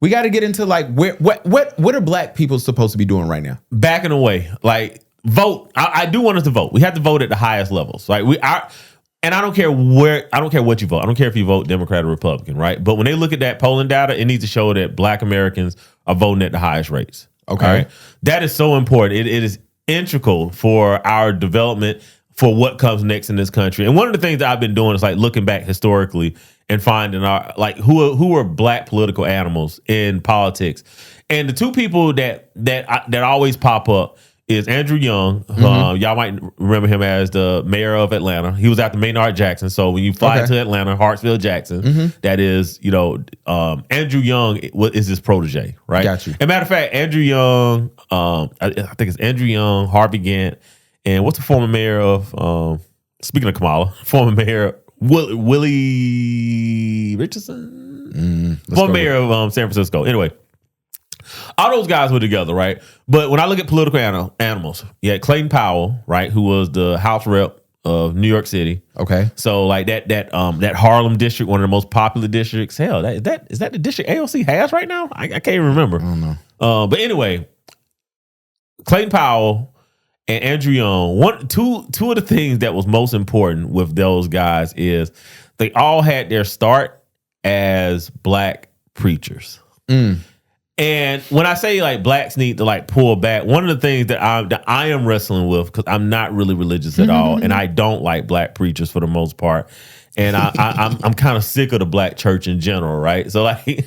We got to get into like what are black people supposed to be doing right now? Backing away, like vote. I do want us to vote. We have to vote at the highest levels, right? And I don't care what you vote. I don't care if you vote Democrat or Republican, right? But when they look at that polling data, it needs to show that Black Americans are voting at the highest rates. Okay, right? That is so important. It is integral for our development, for what comes next in this country. And one of the things that I've been doing is like looking back historically and finding our like who are Black political animals in politics. And the two people that always pop up is Andrew Young. Y'all might remember him as the mayor of Atlanta. He was after Maynard Jackson. So when you fly to Atlanta, Hartsfield Jackson, that is, Andrew Young is his protege, right? Got you. As a matter of fact, Andrew Young, I think it's Andrew Young, Harvey Gantt, and what's the former mayor of, speaking of Kamala, former mayor, Willie Richardson? Former mayor of San Francisco. Anyway. All those guys were together, right? But when I look at political animals, you had Clayton Powell, right, who was the House rep of New York City. Okay. So like that Harlem district, one of the most popular districts. Hell, is that the district AOC has right now? I can't even remember. I don't know. But anyway, Clayton Powell and Andrew Young. Two of the things that was most important with those guys is they all had their start as Black preachers. And when I say like blacks need to like pull back, one of the things that I am wrestling with, because I'm not really religious at all, and I don't like Black preachers for the most part, and I'm kind of sick of the Black church in general, right? So like,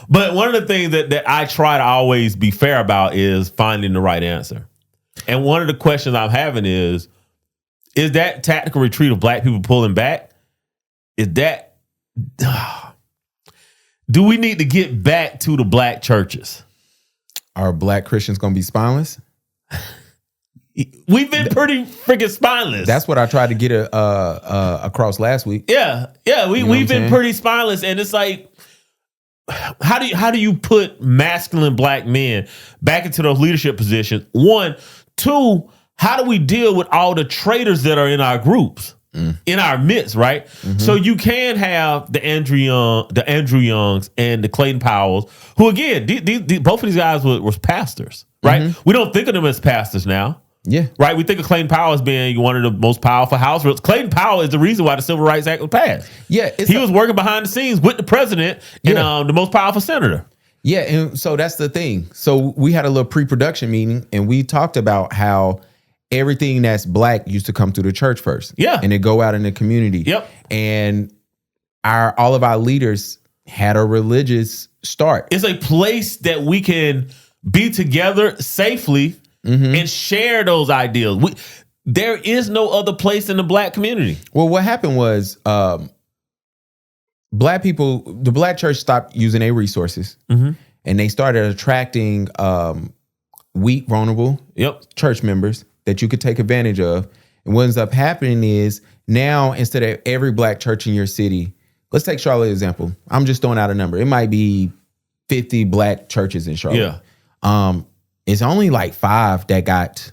but one of the things that I try to always be fair about is finding the right answer. And one of the questions I'm having is that tactical retreat of Black people pulling back? Do we need to get back to the Black churches? Are Black Christians going to be spineless? We've been pretty freaking spineless. That's what I tried to get across last week. Yeah. We've been pretty spineless, and it's like, how do you put masculine Black men back into those leadership positions? One, two. How do we deal with all the traitors that are in our groups? In our midst, right? So you can have the Andrew Youngs and the Clayton Powells, who again, both of these guys were pastors, right? We don't think of them as pastors now. Yeah. Right? We think of Clayton Powell as being one of the most powerful House reps. Clayton Powell is the reason why the Civil Rights Act was passed. Yeah. He was working behind the scenes with the president and the most powerful senator. Yeah, and so that's the thing. So we had a little pre-production meeting, and we talked about how everything that's Black used to come through the church first. Yeah. And it go out in the community. Yep. And all of our leaders had a religious start. It's a place that we can be together safely and share those ideals. There is no other place in the Black community. Well, what happened was Black people, the Black church stopped using their resources, and they started attracting weak, vulnerable church members that you could take advantage of. And what ends up happening is now, instead of every Black church in your city, let's take Charlotte example. I'm just throwing out a number. It might be 50 Black churches in Charlotte. Yeah. It's only like 5 that got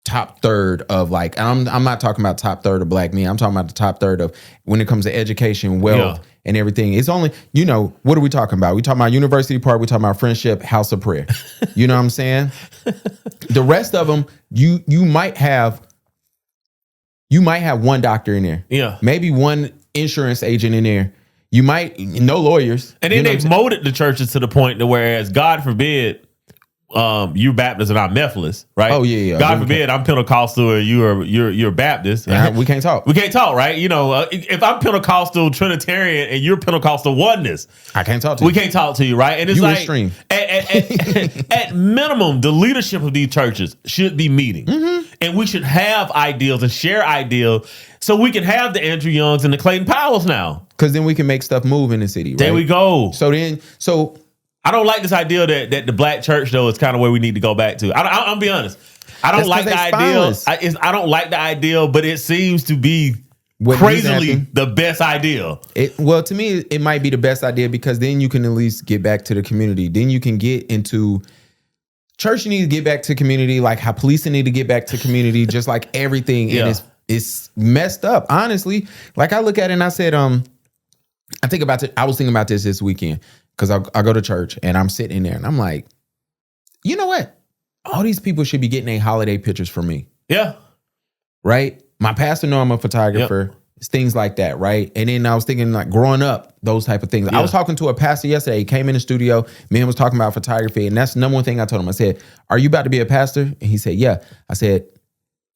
top third of like, I'm not talking about top third of Black men. I'm talking about the top third of when it comes to education, wealth, and everything. It's only, what are we talking about? We talking about University Park. We talking about Friendship, House of Prayer. You know what I'm saying? The rest of them, you might have one doctor in there. Yeah. Maybe one insurance agent in there. You might, no lawyers. And then they've molded the churches to the point that whereas, God forbid, you Baptist and I'm Methodist, right? Oh yeah. God forbid I'm Pentecostal or you're Baptist. We can't talk. We can't talk, right? If I'm Pentecostal Trinitarian and you're Pentecostal Oneness, I can't talk to you. We can't talk to you, right? And it's like extreme. At minimum, the leadership of these churches should be meeting, and we should have ideals and share ideals, so we can have the Andrew Youngs and the Clayton Powells now. Because then we can make stuff move in the city. Right? There we go. So. I don't like this idea that the Black church, though, is kind of where we need to go back to. I'll be honest. I don't like the ideal. I don't like the ideal, but it seems to be crazily the best ideal. Well, to me, it might be the best idea because then you can at least get back to the community. Then you can get into church. You need to get back to community, like how policing need to get back to community, just like everything. Yeah. And it's messed up, honestly. Like I look at it and I said, I was thinking about this weekend. because I go to church and I'm sitting in there and I'm like, you know what? All these people should be getting their holiday pictures from me. Yeah. Right? My pastor know I'm a photographer. Yep. It's things like that, right? And then I was thinking like growing up, those type of things. Yeah. I was talking to a pastor yesterday. He came in the studio. Man was talking about photography. And that's the number one thing I told him. I said, are you about to be a pastor? And he said, yeah. I said,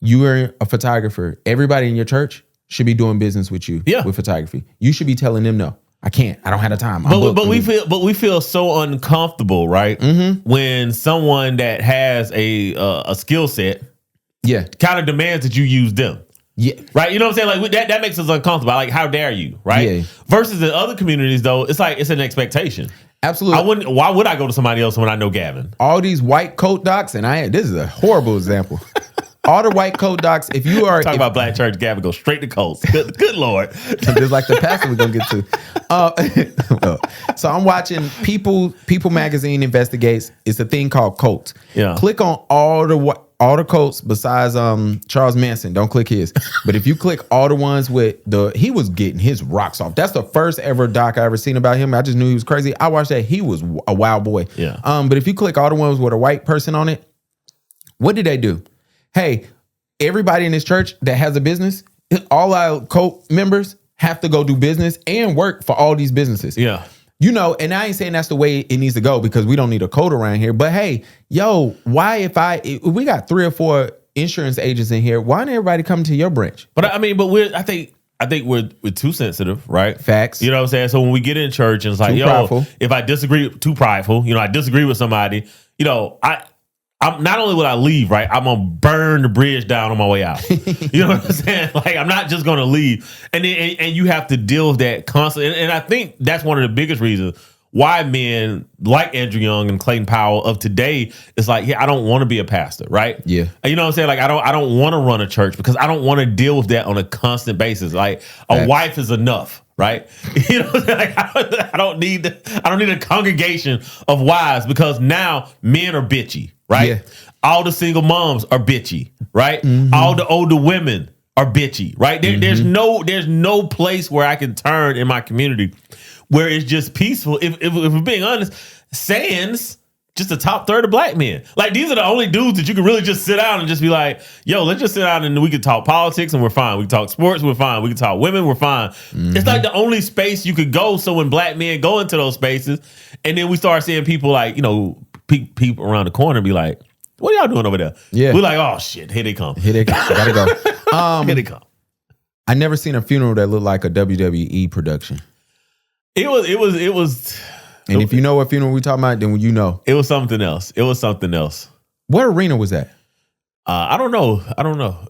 you are a photographer. Everybody in your church should be doing business with you with photography. You should be telling them no. I can't. I don't have the time. But we feel so uncomfortable, right? Mm-hmm. When someone that has a skill set kind of demands that you use them. Yeah. Right. You know what I'm saying? Like that makes us uncomfortable. Like, how dare you? Right. Yeah. Versus in other communities, though, it's like it's an expectation. Absolutely. Why would I go to somebody else when I know Gavin? All these white coat docs, and this is a horrible example. All the white coat docs, if you are talking about Black Church, Gavin goes straight to coats. Good Lord. Just like the pastor we're gonna get to. So I'm watching People Magazine investigates. It's a thing called Coats. Yeah. Click on all the coats besides Charles Manson. Don't click his. But if you click all the ones with he was getting his rocks off. That's the first ever doc I ever seen about him. I just knew he was crazy. I watched that. He was a wild boy. Yeah. But if you click all the ones with a white person on it, what did they do? Hey, everybody in this church that has a business, all our coat members have to go do business and work for all these businesses. Yeah. You know, and I ain't saying that's the way it needs to go because we don't need a code around here. But hey, why if we got 3 or 4 insurance agents in here, why don't everybody come to your branch? But I mean, I think we're too sensitive, right? Facts. You know what I'm saying? So when we get in church and it's like, prideful. If I disagree, too prideful, I disagree with somebody, I'm not only will I leave, right? I'm gonna burn the bridge down on my way out. You know what I'm saying? Like, I'm not just gonna leave, and you have to deal with that constantly. And I think that's one of the biggest reasons why men like Andrew Young and Clayton Powell of today is like, I don't want to be a pastor, right? Yeah. You know what I'm saying? Like, I don't want to run a church because I don't want to deal with that on a constant basis. Like, a wife is enough. Right, you know, like I don't need a congregation of wives because now men are bitchy, right? Yeah. All the single moms are bitchy, right? Mm-hmm. All the older women are bitchy, right? There's no place where I can turn in my community where it's just peaceful. If we're being honest, sans just the top third of black men. Like, these are the only dudes that you can really just sit down and just be like, yo, let's just sit down and we can talk politics and we're fine. We can talk sports, we're fine. We can talk women, we're fine. Mm-hmm. It's like the only space you could go. So when black men go into those spaces and then we start seeing people like, people around the corner be like, what are y'all doing over there? Yeah. We're like, oh shit, here they come. Gotta go. Here they come. I never seen a funeral that looked like a WWE production. It was. And if you know what funeral we talking about, then you know. It was something else. What arena was that? I don't know.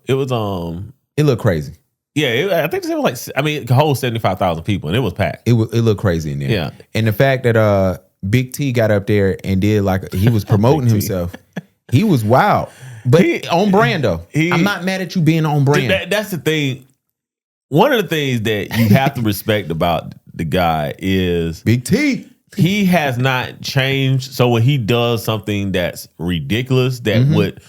It was It looked crazy. Yeah, I think it was the whole 75,000 people, and it was packed. It looked crazy in there. Yeah, and the fact that Big T got up there and did he was promoting himself. He was wild, but on brand though. I'm not mad at you being on brand. That's the thing. One of the things that you have to respect about the guy is Big T. He has not changed. So when he does something that's ridiculous, that would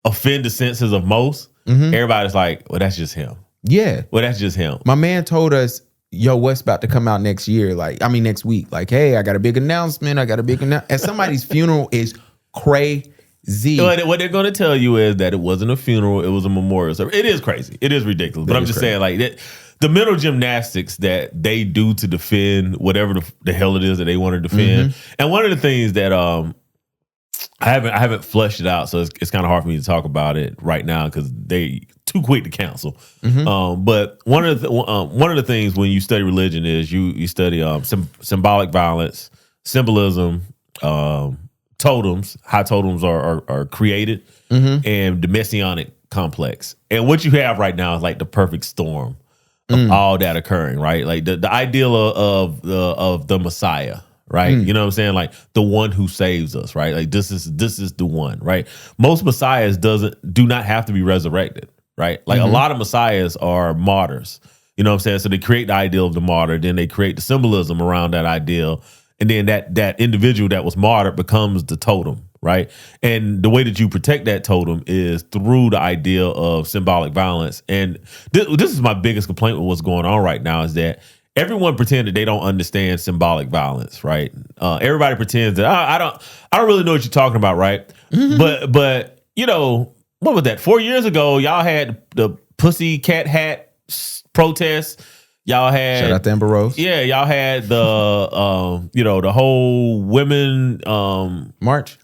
offend the senses of most, everybody's like, well, that's just him. Yeah. Well, that's just him. My man told us, yo, what's about to come out next year? Next week. Like, hey, I got a big announcement. And somebody's funeral is crazy. What they're going to tell you is that it wasn't a funeral. It was a memorial service. It is crazy. It is ridiculous. But I'm just saying, like, that. The mental gymnastics that they do to defend whatever the hell it is that they want to defend, and one of the things that I haven't fleshed it out, so it's kind of hard for me to talk about it right now because they too quick to cancel. But one of the things when you study religion is you study symbolic violence, symbolism, totems, how totems are created, and the messianic complex. And what you have right now is like the perfect storm of all that occurring, right? Like the ideal of the Messiah, right? You know what I'm saying? Like the one who saves us, right? Like this is the one, right? Most messiahs do not have to be resurrected, right? Like a lot of messiahs are martyrs. You know what I'm saying? So they create the ideal of the martyr, then they create the symbolism around that ideal, and then that individual that was martyred becomes the totem, right? And the way that you protect that totem is through the idea of symbolic violence. And this is my biggest complaint with what's going on right now is that everyone pretends that they don't understand symbolic violence, right? Everybody pretends that I don't really know what you're talking about, right? Mm-hmm. But you know, what was that? 4 years ago, y'all had the pussy cat hat protests. Y'all had shout out to Amber Rose. Yeah, y'all had the the whole women march,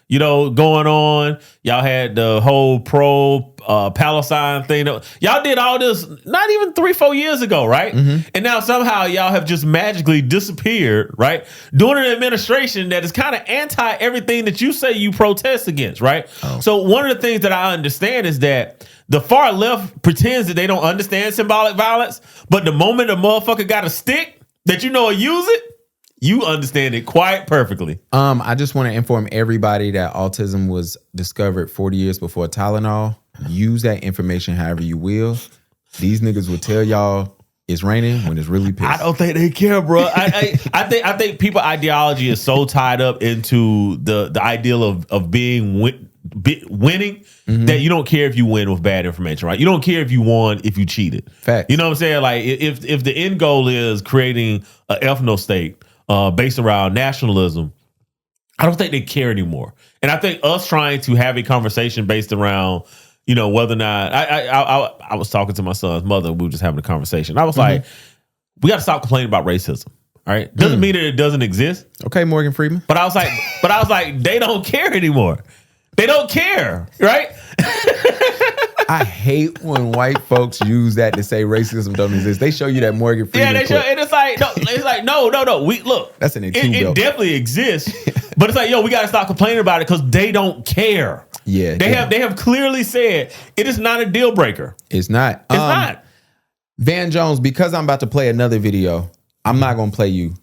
going on. Y'all had the whole pro Palestine thing. Y'all did all this not even 3-4 years ago, right? Mm-hmm. And now somehow y'all have just magically disappeared, right? During an administration that is kind of anti everything that you say you protest against, right? Oh. So one of the things that I understand is that the far left pretends that they don't understand symbolic violence, but the moment a motherfucker got a stick that you know will use it, you understand it quite perfectly. I just want to inform everybody that autism was discovered 40 years before Tylenol. Use that information however you will. These niggas will tell y'all it's raining when it's really pissed. I don't think they care, bro. I think people ideology is so tied up into the ideal of being winning that you don't care if you win with bad information, right? You don't care if you won if you cheated. Fact. You know what I'm saying? Like if the end goal is creating an ethno state based around nationalism, I don't think they care anymore. And I think us trying to have a conversation based around, whether or not I was talking to my son's mother, we were just having a conversation. I was like, we got to stop complaining about racism. All right. Doesn't mean that it doesn't exist. Okay, Morgan Freeman. But I was like, they don't care anymore. They don't care, right? I hate when white folks use that to say racism don't exist. They show you that Morgan Freeman. Yeah, they show, and it's like, no. We look. That's an it definitely exists, but it's like, we got to stop complaining about it because they don't care. Yeah, they have clearly said it is not a deal breaker. It's not. It's not. Van Jones, because I'm about to play another video, I'm not going to play you.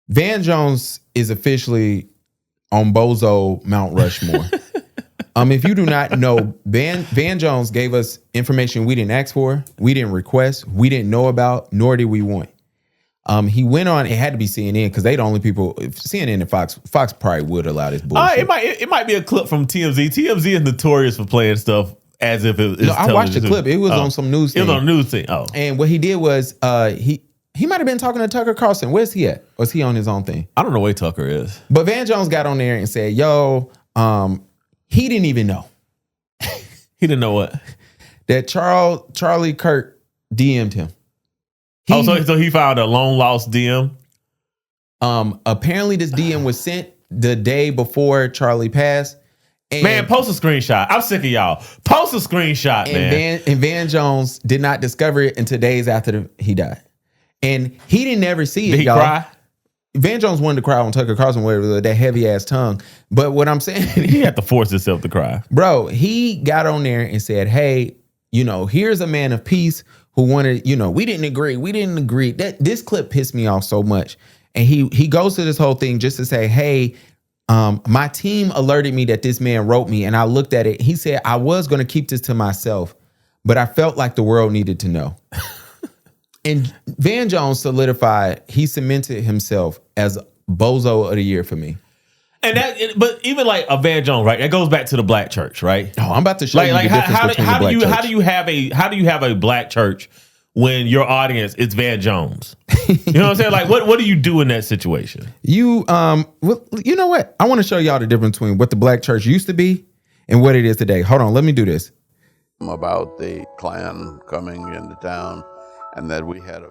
Van Jones is officially on Bozo Mount Rushmore. If you do not know, Van Jones gave us information we didn't ask for, we didn't request, we didn't know about, nor did we want. He went on. It had to be CNN because they the only people. CNN and Fox probably would allow this bullshit. It might be a clip from TMZ. TMZ is notorious for playing stuff as if it is. No, I watched the clip. It was on some news thing. It was on a news thing. Oh, and what he did was he might have been talking to Tucker Carlson. Where's he at? Or is he on his own thing? I don't know where Tucker is. But Van Jones got on there and said, he didn't even know. He didn't know what? That Charlie Kirk DM'd him. So he found a long lost DM? Apparently this DM was sent the day before Charlie passed. And man, post a screenshot. I'm sick of y'all. Post a screenshot, man. Van Jones did not discover it until days after he died. And he didn't ever see it, Did he cry? Van Jones wanted to cry on Tucker Carlson with that heavy ass tongue. But what I'm saying, he had to force himself to cry. Bro, he got on there and said, hey, here's a man of peace who wanted, we didn't agree. This clip pissed me off so much. And he goes to this whole thing just to say, hey, my team alerted me that this man wrote me, and I looked at it. He said, I was going to keep this to myself, but I felt like the world needed to know. And Van Jones he cemented himself as Bozo of the Year for me. And but even like a Van Jones, right? That goes back to the black church, right? Oh, I'm about to show you the difference between the black church. How do you have a black church when your audience is Van Jones? You know what I'm saying? Like, what do you do in that situation? You know what? I want to show y'all the difference between what the black church used to be and what it is today. Hold on, let me do this. About the Klan coming into town, and that we had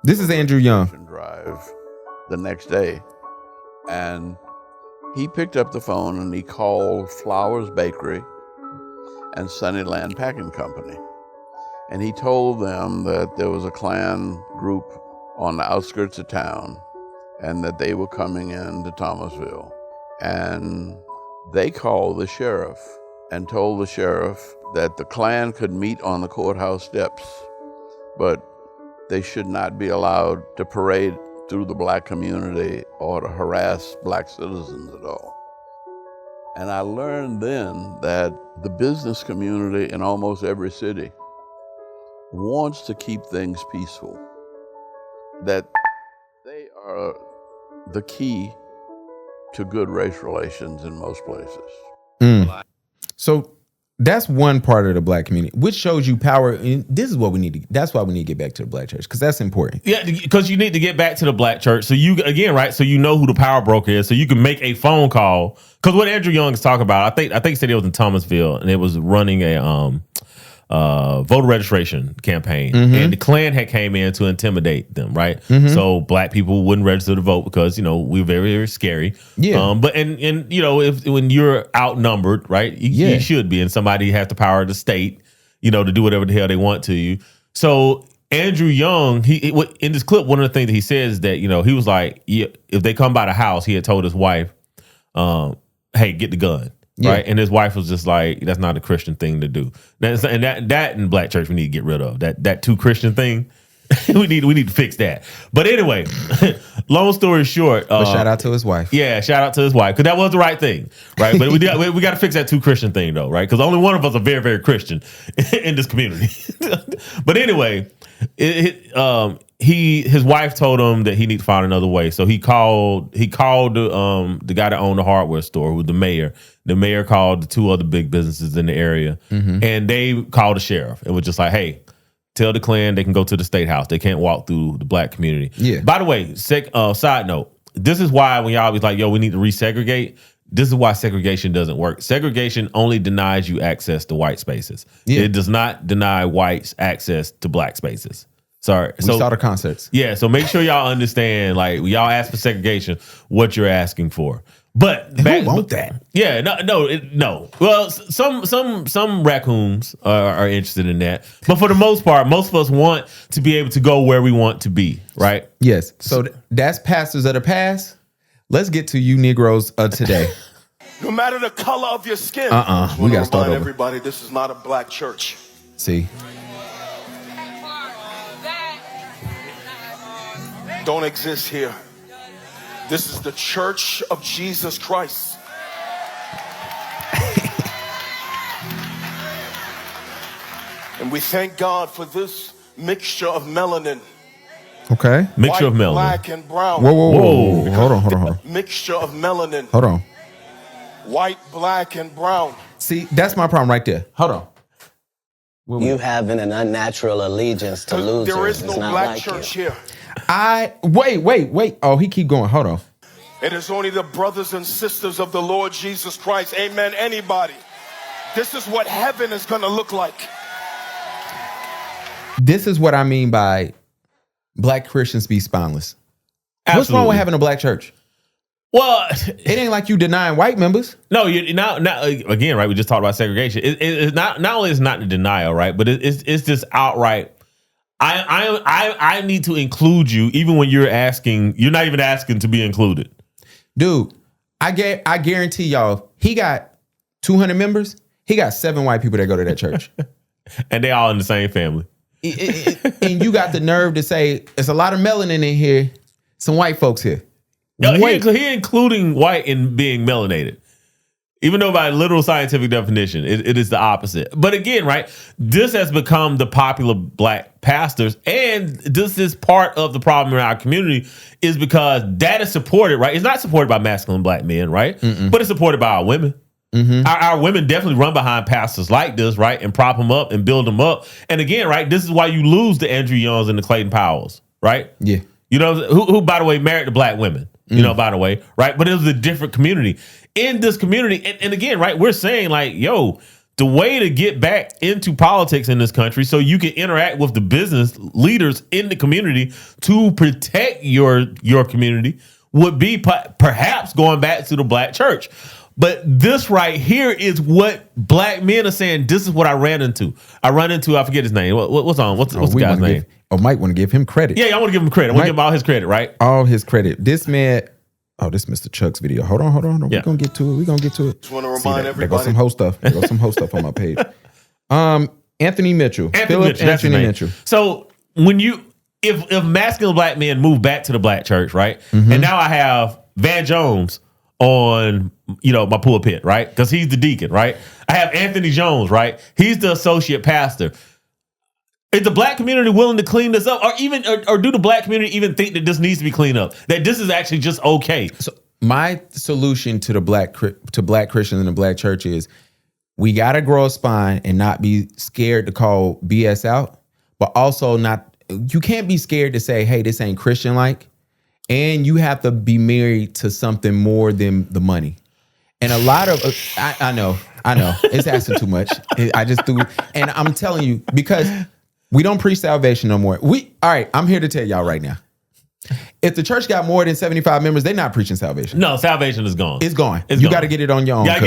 This is Andrew Young drive the next day, and he picked up the phone and he called Flowers Bakery and Sunnyland Packing Company. And he told them that there was a Klan group on the outskirts of town and that they were coming into Thomasville. And they called the sheriff and told the sheriff that the Klan could meet on the courthouse steps, but they should not be allowed to parade through the black community or to harass black citizens at all. And I learned then that the business community in almost every city wants to keep things peaceful, that they are the key to good race relations in most places. So That's one part of the black community, which shows you power. And this is what we need to. That's why we need to get back to the black church, because that's important. Yeah, because you need to get back to the black church. So you again, right? So you know who the power broker is. So you can make a phone call. Because what Andrew Young is talking about, I think he said he was in Thomasville and it was running a voter registration campaign, and the Klan had came in to intimidate them, right? So black people wouldn't register to vote because we're very, very scary. Yeah. But and if when you're outnumbered, right, you should be, and somebody has the power of the state, to do whatever the hell they want to you. So Andrew Young, he in this clip, one of the things that he says is that he was like, if they come by the house, he had told his wife, "Hey, get the gun." Yeah. Right, and his wife was just like, "That's not a Christian thing to do." And that in black church we need to get rid of that too Christian thing. we need to fix that. But anyway, long story short, but shout out to his wife. Yeah, shout out to his wife, because that was the right thing, right? But we got to fix that too Christian thing though, right? Because only one of us are very, very Christian in this community. But anyway, his wife told him that he need to find another way. So he called the guy that owned the hardware store, who was the mayor. The mayor called the two other big businesses in the area, and they called the sheriff and was just like, "Hey, tell the Klan they can go to the state house. They can't walk through the black community." Yeah. By the way, side note, this is why when y'all was like, "Yo, we need to resegregate," this is why segregation doesn't work. Segregation only denies you access to white spaces. Yeah. It does not deny whites access to black spaces. Sorry. We saw the concerts. Yeah, so make sure y'all understand, like, when y'all ask for segregation, what you're asking for. But who want that? Yeah, no. Well, some raccoons are interested in that, but for the most part, most of us want to be able to go where we want to be, right? Yes. So that's pastors of the past. Let's get to you Negroes of today. No matter the color of your skin. We got to start over. Everybody, this is not a black church. See. Don't exist here. This is the Church of Jesus Christ. And we thank God for this mixture of melanin. Okay. Mixture White, of melanin. black, and brown. Whoa. Hold on. Mixture of melanin. Hold on. White, black, and brown. See, that's my problem right there. Hold on. You having an unnatural allegiance to losers. There is no black like church here. Wait. Oh, he keep going. Hold on. It is only the brothers and sisters of the Lord Jesus Christ. Amen. Anybody. This is what heaven is going to look like. This is what I mean by black Christians be spineless. Absolutely. What's wrong with having a black church? Well, it ain't like you denying white members. No, you're not again, right? We just talked about segregation. It's not only is not the denial, right? But it's just outright. I need to include you even when you're asking. You're not even asking to be included, dude. I guarantee y'all, he got 200 members. He got 7 white people that go to that church, and they all in the same family. And you got the nerve to say it's a lot of melanin in here. Some white folks here. No, he including white in being melanated. Even though by literal scientific definition, it is the opposite. But again, right, this has become the popular black pastors. And this is part of the problem in our community is because that is supported, right? It's not supported by masculine black men, right? But it's supported by our women. Our women definitely run behind pastors like this, right? And prop them up and build them up. And again, right, this is why you lose the Andrew Youngs and the Clayton Powells, right? Yeah. Who by the way, married to black women. By the way, right? But it was a different community. In this community, and again, right, we're saying like, yo, the way to get back into politics in this country so you can interact with the business leaders in the community to protect your community would be perhaps going back to the black church. But this right here is what black men are saying. This is what I ran into. I forget his name. What's the guy's name? Mike want to give him credit. Yeah, I want to give him credit. I want to give him all his credit, right? All his credit. This man. Oh, this Mr. Chuck's video. Hold on. Yeah. We're going to get to it. Just want to remind everybody. There goes some host stuff on my page. Anthony Mitchell. Anthony Mitchell. So when if masculine black men move back to the black church, right? And now I have Van Jones on, my pulpit, right? Because he's the deacon, right? I have Anthony Jones, right? He's the associate pastor. Is the black community willing to clean this up, or do the black community even think that this needs to be cleaned up? That this is actually just okay? So my solution to black Christians in the black church is we got to grow a spine and not be scared to call BS out, but also you can't be scared to say, hey, this ain't Christian like, and you have to be married to something more than the money. And a lot of, I know, it's asking too much. I just do. And I'm telling you, because we don't preach salvation no more. All right, I'm here to tell y'all right now. If the church got more than 75 members, they're not preaching salvation. No, salvation is gone. It's gone. You got to get it on your own. You got to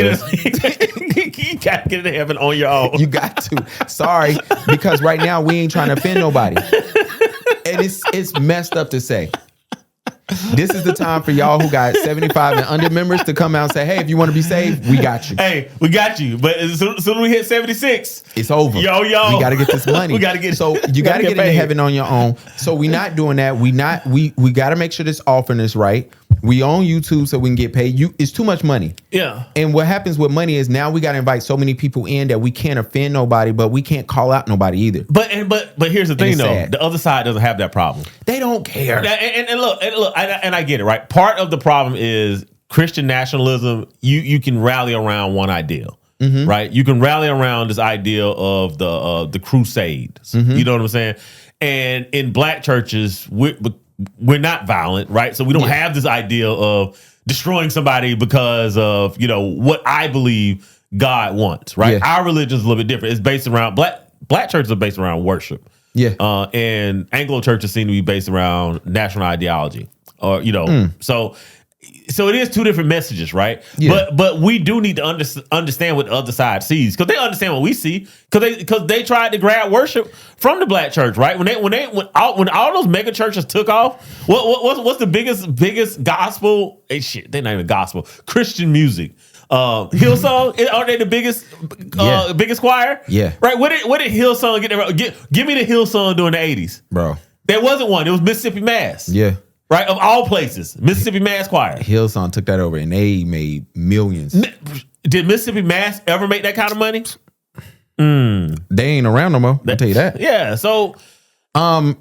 get it to heaven on your own. You got to. Sorry, because right now we ain't trying to offend nobody. And it's messed up to say. This is the time for y'all who got 75 and under members to come out and say, hey, if you want to be saved, we got you. Hey, we got you. But as soon as we hit 76, it's over. Yo. We got to get this money. We got to get So you got to get into heaven on your own. So we not doing that. We got to make sure this offering is right. We on YouTube so we can get paid. It's too much money. Yeah. And what happens with money is now we got to invite so many people in that we can't offend nobody, but we can't call out nobody either. But here's the thing though. Sad. The other side doesn't have that problem. They don't care. And look, I get it, right? Part of the problem is Christian nationalism. You can rally around one ideal. Mm-hmm. Right? You can rally around this idea of the crusades. Mm-hmm. You know what I'm saying? And in black churches, we're not violent, right? So we don't have this idea of destroying somebody because of, what I believe God wants, right? Yeah. Our religion is a little bit different. It's based around black churches are based around worship. Yeah. And Anglo churches seem to be based around national ideology. Or, so it is two different messages, right? Yeah. But we do need to understand what the other side sees, because they understand what we see, because they tried to grab worship from the black church, right? When all those mega churches took off, what's the biggest gospel? They're not even gospel. Christian music. Hillsong, aren't they the biggest choir? Yeah. Right. What did Hillsong get there? Give me the Hillsong during the 80s, bro. There wasn't one. It was Mississippi Mass. Yeah. Right, of all places, Mississippi Mass Choir. Hillsong took that over, and they made millions. Did Mississippi Mass ever make that kind of money? They ain't around no more. I'll tell you that. Yeah. So,